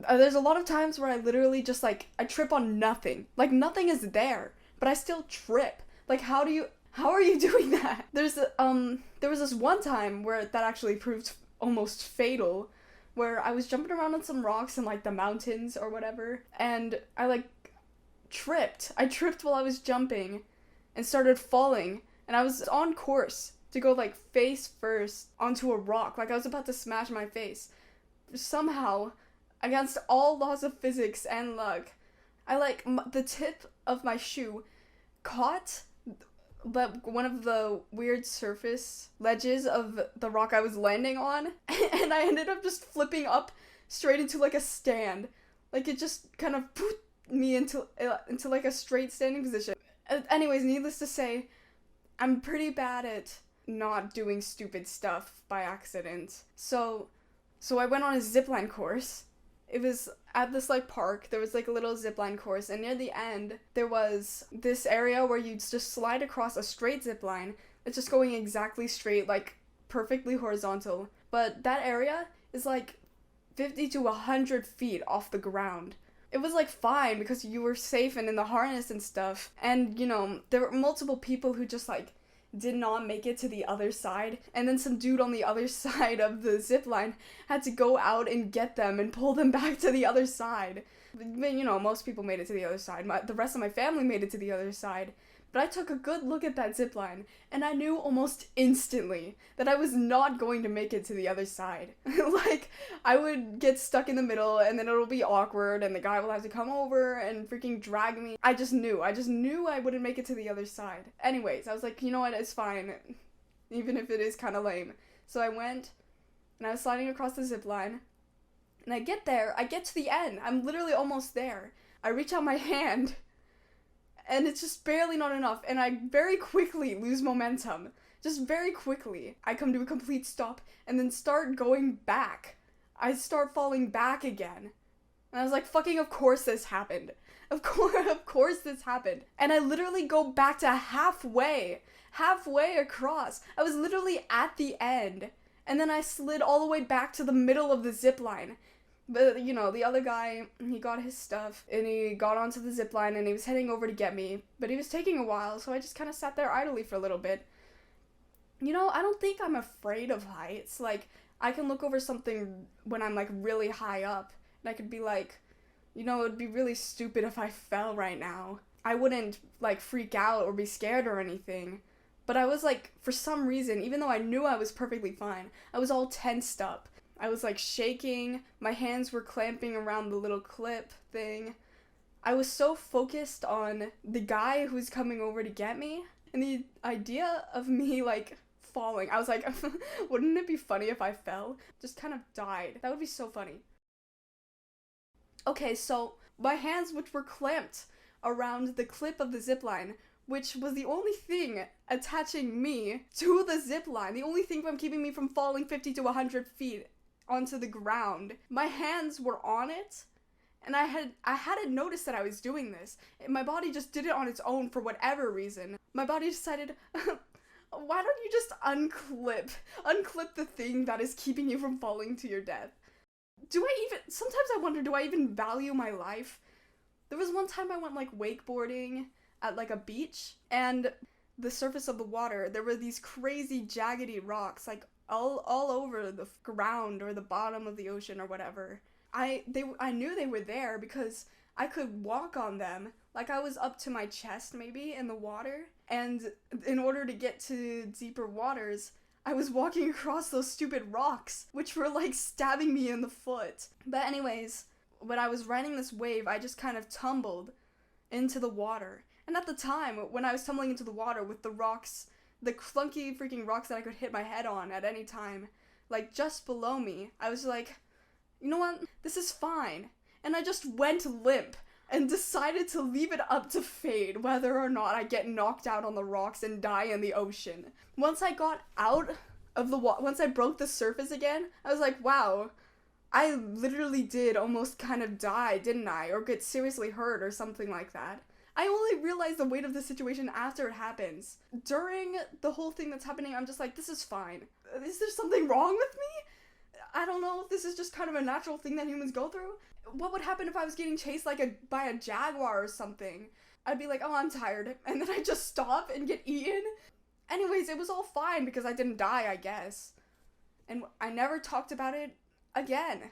There's a lot of times where I literally just, like, I trip on nothing. Like, nothing is there, but I still trip. Like, how are you doing that? There was this one time where that actually proved almost fatal, where I was jumping around on some rocks in, like, the mountains or whatever, and I, like, tripped. I tripped while I was jumping and started falling, and I was on course to go, like, face first onto a rock. Like, I was about to smash my face. Somehow, against all laws of physics and luck, I, like, the tip of my shoe caught one of the weird surface ledges of the rock I was landing on, and I ended up just flipping up straight into, like, a stand. Like, it just kind of put me into like a straight standing position. Anyways, needless to say, I'm pretty bad at not doing stupid stuff by accident. So I went on a zipline course. It was at this, like, park. There was, like, a little zipline course, and near the end, there was this area where you'd just slide across a straight zipline. It's just going exactly straight, like, perfectly horizontal. But that area is, like, 50 to 100 feet off the ground. It was, like, fine because you were safe and in the harness and stuff. And, you know, there were multiple people who just, like, did not make it to the other side, and then some dude on the other side of the zipline had to go out and get them and pull them back to the other side. But, you know, most people made it to the other side. The rest of my family made it to the other side. But I took a good look at that zipline, and I knew almost instantly that I was not going to make it to the other side. Like, I would get stuck in the middle, and then it'll be awkward, and the guy will have to come over and freaking drag me. I just knew I wouldn't make it to the other side. Anyways, I was like, you know what, it's fine, even if it is kind of lame. So I went, and I was sliding across the zipline, and I get to the end. I'm literally almost there. I reach out my hand, and it's just barely not enough, and I very quickly lose momentum. Just very quickly. I come to a complete stop, and then start going back. I start falling back again. And I was like, fucking of course this happened. Of course this happened. And I literally go back to halfway across. I was literally at the end. And then I slid all the way back to the middle of the zip line. But, you know, the other guy, he got his stuff, and he got onto the zipline, and he was heading over to get me, but he was taking a while, so I just kind of sat there idly for a little bit. You know, I don't think I'm afraid of heights. Like, I can look over something when I'm, like, really high up, and I could be like, you know, it would be really stupid if I fell right now. I wouldn't, like, freak out or be scared or anything, but I was, like, for some reason, even though I knew I was perfectly fine, I was all tensed up. I was, like, shaking, my hands were clamping around the little clip thing. I was so focused on the guy who was coming over to get me, and the idea of me, like, falling. I was like, wouldn't it be funny if I fell? Just kind of died. That would be so funny. Okay, so my hands, which were clamped around the clip of the zipline, which was the only thing attaching me to the zipline, the only thing from keeping me from falling 50 to 100 feet onto the ground. My hands were on it, and I hadn't noticed that I was doing this. My body just did it on its own for whatever reason. My body decided, why don't you just unclip the thing that is keeping you from falling to your death? Sometimes I wonder, do I even value my life? There was one time I went, like, wakeboarding at, like, a beach, and the surface of the water, there were these crazy jaggedy rocks, like, all over the ground or the bottom of the ocean or whatever. I knew they were there because I could walk on them, like I was up to my chest maybe in the water, and in order to get to deeper waters, I was walking across those stupid rocks, which were, like, stabbing me in the foot. But anyways, when I was riding this wave, I just kind of tumbled into the water. And at the time, when I was tumbling into the water with the rocks, the clunky freaking rocks that I could hit my head on at any time, like, just below me, I was like, you know what, this is fine. And I just went limp and decided to leave it up to fate whether or not I get knocked out on the rocks and die in the ocean. Once I got out of the once I broke the surface again, I was like, wow, I literally did almost kind of die, didn't I? Or get seriously hurt or something like that. I only realize the weight of the situation after it happens. During the whole thing that's happening, I'm just like, this is fine. Is there something wrong with me? I don't know if this is just kind of a natural thing that humans go through. What would happen if I was getting chased by a jaguar or something? I'd be like, oh, I'm tired, and then I'd just stop and get eaten. Anyways, it was all fine because I didn't die, I guess. And I never talked about it again.